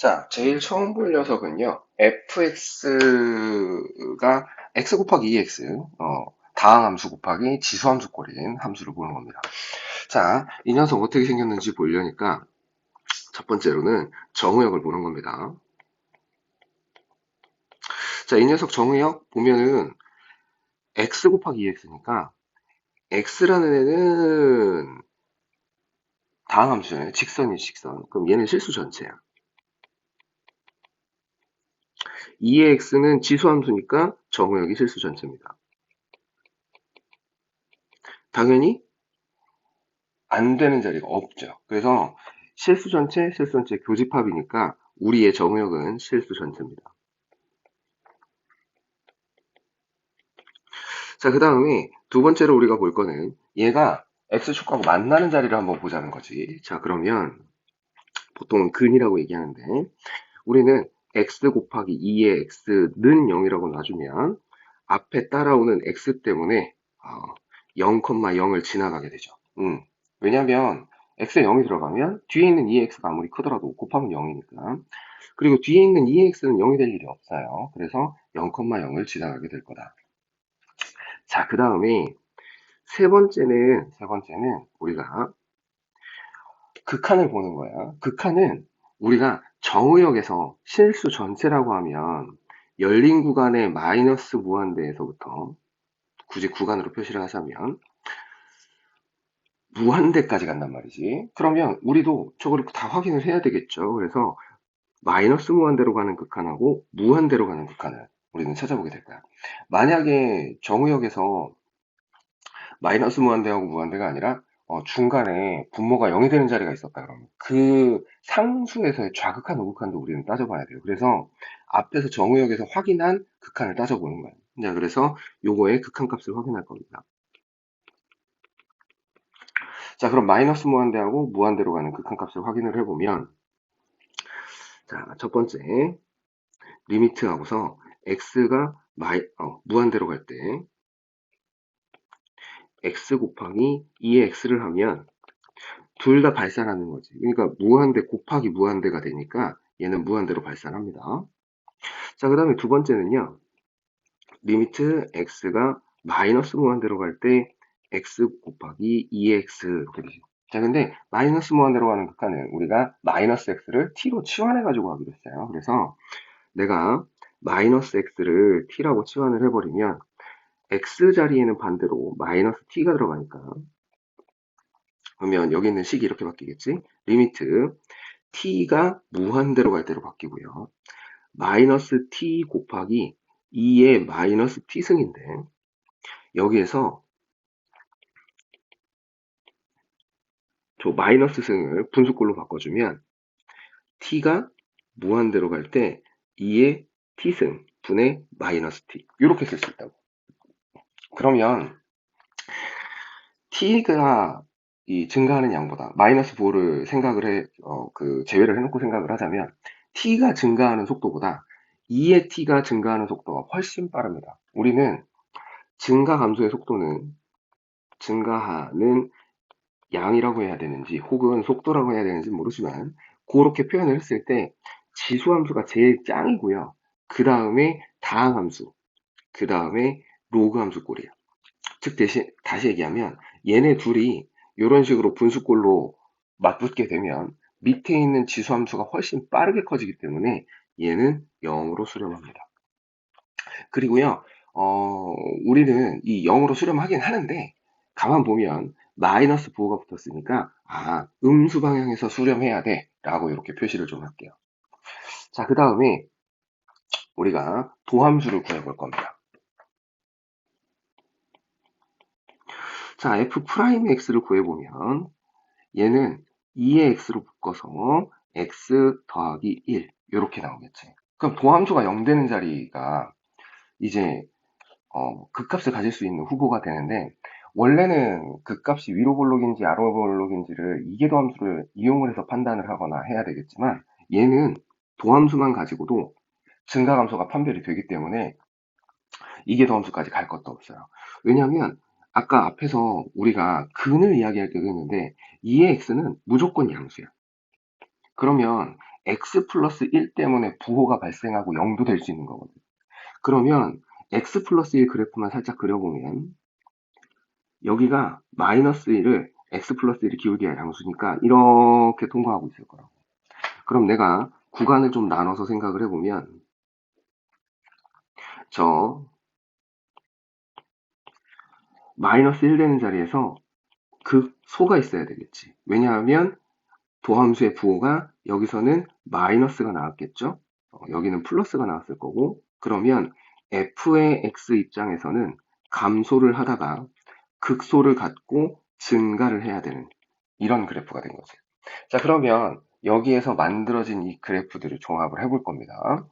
자, 제일 처음 볼 녀석은요, fx가 x 곱하기 2x, 다항함수 곱하기 지수함수 꼴인 함수를 보는 겁니다. 자, 이 녀석 어떻게 생겼는지 보려니까 첫 번째로는 정의역을 보는 겁니다. 자, 이 녀석 정의역 보면은 x 곱하기 2x니까 x라는 애는 다항함수잖아요. 직선이 직선. 그럼 얘는 실수 전체야. 2의 x는 지수함수니까 정의역이 실수 전체입니다. 당연히 안 되는 자리가 없죠. 그래서 실수 전체, 실수 전체 교집합이니까 우리의 정의역은 실수 전체입니다. 자, 그 다음에 두 번째로 우리가 볼 거는 얘가 x축하고 만나는 자리를 한번 보자는 거지. 자, 그러면 보통은 근이라고 얘기하는데 우리는 x 곱하기 2의 x는 0이라고 놔주면 앞에 따라오는 x 때문에 0,0을 지나가게 되죠. 왜냐면 x에 0이 들어가면 뒤에 있는 2x가 아무리 크더라도 곱하면 0이니까. 그리고 뒤에 있는 2x는 0이 될 일이 없어요. 그래서 0,0을 지나가게 될 거다. 자, 그 다음에 세 번째는 우리가 극한을 보는 거야. 극한은 우리가 정의역에서 실수 전체라고 하면 열린 구간의 마이너스 무한대에서부터 굳이 구간으로 표시를 하자면 무한대까지 간단 말이지. 그러면 우리도 저걸 다 확인을 해야 되겠죠. 그래서 마이너스 무한대로 가는 극한하고 무한대로 가는 극한을 우리는 찾아보게 될 거야. 만약에 정의역에서 마이너스 무한대하고 무한대가 아니라 중간에 분모가 0이 되는 자리가 있었다 그러면 그 상수에서의 좌극한 우극한도 우리는 따져봐야 돼요. 그래서 앞에서 정의역에서 확인한 극한을 따져보는 거예요. 자, 그래서 요거의 극한값을 확인할 겁니다. 자, 그럼 마이너스 무한대하고 무한대로 가는 극한값을 확인을 해보면 자, 첫 번째 리미트 하고서 x가 무한대로 갈 때 x 곱하기 2의 x를 하면 둘 다 발산하는 거지. 그러니까 무한대 곱하기 무한대가 되니까 얘는 무한대로 발산합니다. 자, 그 다음에 두 번째는요. 리미트 x가 마이너스 무한대로 갈 때 x 곱하기 2x 이렇게 되죠. 자, 근데 마이너스 무한대로 가는 극한은 우리가 마이너스 x를 t로 치환해가지고 하기로 했어요. 그래서 내가 마이너스 x를 t라고 치환을 해버리면 x 자리에는 반대로 마이너스 t가 들어가니까 그러면 여기 있는 식이 이렇게 바뀌겠지? 리미트 t가 무한대로 갈 때로 바뀌고요. 마이너스 t 곱하기 2의 마이너스 t승인데 여기에서 저 마이너스 승을 분수꼴로 바꿔주면 t가 무한대로 갈 때 2의 t승 분의 마이너스 t 이렇게 쓸 수 있다고. 그러면 t가 이 증가하는 양보다 마이너스 5를 생각을 제외를 해놓고 생각을 하자면 t가 증가하는 속도보다 2의 t가 증가하는 속도가 훨씬 빠릅니다. 우리는 증가 감소의 속도는 증가하는 양이라고 해야 되는지 혹은 속도라고 해야 되는지 모르지만 그렇게 표현을 했을 때 지수함수가 제일 짱이고요. 그 다음에 다항함수, 그 다음에 로그함수 꼴이에요. 즉 다시 얘기하면 얘네 둘이 이런 식으로 분수꼴로 맞붙게 되면 밑에 있는 지수함수가 훨씬 빠르게 커지기 때문에 얘는 0으로 수렴합니다. 그리고요, 우리는 이 0으로 수렴하긴 하는데 가만 보면 마이너스 부호가 붙었으니까 음수 방향에서 수렴해야 돼 라고 이렇게 표시를 좀 할게요. 자, 그 다음에 우리가 도함수를 구해볼 겁니다. 자, f'x를 구해보면 얘는 2의 x로 묶어서 x 더하기 1 이렇게 나오겠지. 그럼 도함수가 0 되는 자리가 이제 극값을 가질 수 있는 후보가 되는데 원래는 극값이 위로 볼록인지 아래 볼록인지를 이계도함수를 이용을 해서 판단을 하거나 해야 되겠지만 얘는 도함수만 가지고도 증가감소가 판별이 되기 때문에 이계도함수까지 갈 것도 없어요. 왜냐하면 아까 앞에서 우리가 근을 이야기할 때도 했는데 2의 x는 무조건 양수야. 그러면 x 플러스 1 때문에 부호가 발생하고 0도 될 수 있는 거거든. 그러면 x 플러스 1 그래프만 살짝 그려보면 여기가 마이너스 1을 x 플러스 1이 기울기의 양수니까 이렇게 통과하고 있을 거라고. 그럼 내가 구간을 좀 나눠서 생각을 해보면 저 마이너스 1 되는 자리에서 극소가 있어야 되겠지. 왜냐하면 도함수의 부호가 여기서는 마이너스가 나왔겠죠. 여기는 플러스가 나왔을 거고, 그러면 f의 x 입장에서는 감소를 하다가 극소를 갖고 증가를 해야 되는 이런 그래프가 된 거지. 자, 그러면 여기에서 만들어진 이 그래프들을 종합을 해볼 겁니다.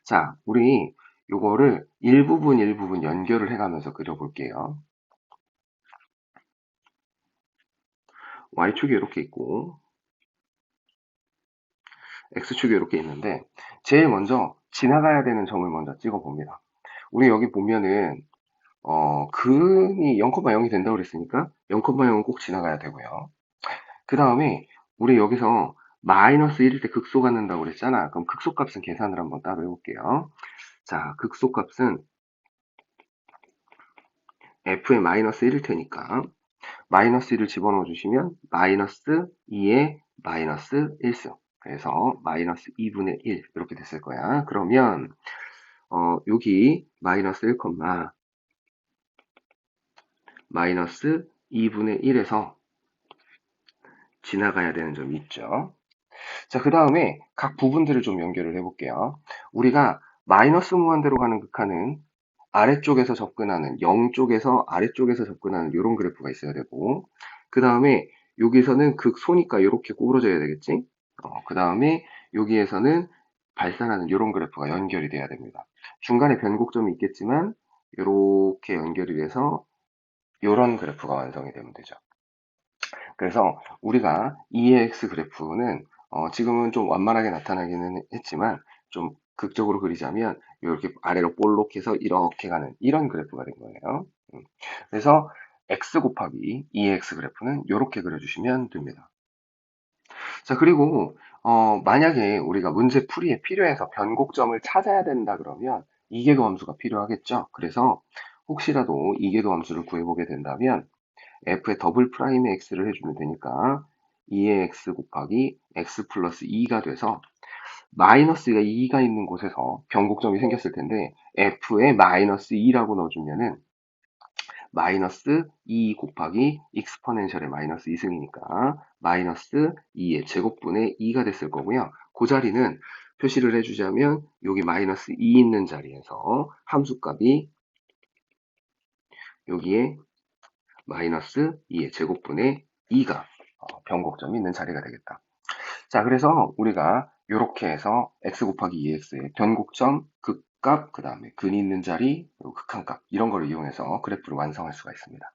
자, 우리 요거를 일부분 일부분 연결을 해가면서 그려볼게요. y축이 이렇게 있고 x축이 이렇게 있는데 제일 먼저 지나가야 되는 점을 먼저 찍어 봅니다. 우리 여기 보면은 근이 0,0이 된다고 그랬으니까 0,0은 꼭 지나가야 되고요. 그 다음에 우리 여기서 마이너스 1일 때 극소 갖는다고 그랬잖아. 그럼 극소값은 계산을 한번 따로 해볼게요. 자, 극소값은 f의 마이너스 1일 테니까 마이너스 1을 집어넣어 주시면 마이너스 2의 마이너스 1승. 그래서 마이너스 2분의 1 이렇게 됐을 거야. 그러면 여기 마이너스 1, 마이너스 2분의 1에서 지나가야 되는 점이 있죠. 자, 그 다음에 각 부분들을 좀 연결을 해볼게요. 우리가 마이너스 무한대로 가는 극한은 아래쪽에서 접근하는 0쪽에서 아래쪽에서 접근하는 이런 그래프가 있어야 되고 그 다음에 여기서는 극소니까 이렇게 구부러져야 되겠지. 그 다음에 여기에서는 발산하는 이런 그래프가 연결이 돼야 됩니다. 중간에 변곡점이 있겠지만 이렇게 연결이 돼서 이런 그래프가 완성이 되면 되죠. 그래서 우리가 EAX 그래프는 지금은 좀 완만하게 나타나기는 했지만 좀 극적으로 그리자면 이렇게 아래로 볼록해서 이렇게 가는 이런 그래프가 된 거예요. 그래서 X 곱하기 EAX 그래프는 이렇게 그려주시면 됩니다. 자, 그리고 만약에 우리가 문제 풀이에 필요해서 변곡점을 찾아야 된다 그러면 이계도 함수가 필요하겠죠. 그래서 혹시라도 이계도 함수를 구해보게 된다면 f의 더블 프라임의 x를 해주면 되니까 2의 x 곱하기 x 플러스 2가 돼서 마이너스가 2가 있는 곳에서 변곡점이 생겼을 텐데 f의 마이너스 2라고 넣어주면은 마이너스 2 곱하기 익스포넨셜의 마이너스 2승이니까 마이너스 2의 제곱분의 2가 됐을 거고요. 그 자리는 표시를 해주자면 여기 마이너스 2 있는 자리에서 함수값이 여기에 마이너스 2의 제곱분의 2가 변곡점이 있는 자리가 되겠다. 자, 그래서 우리가 이렇게 해서 x 곱하기 2x의 변곡점, 극값, 그 다음에 근이 있는 자리, 그리고 극한값 이런 거를 이용해서 그래프를 완성할 수가 있습니다.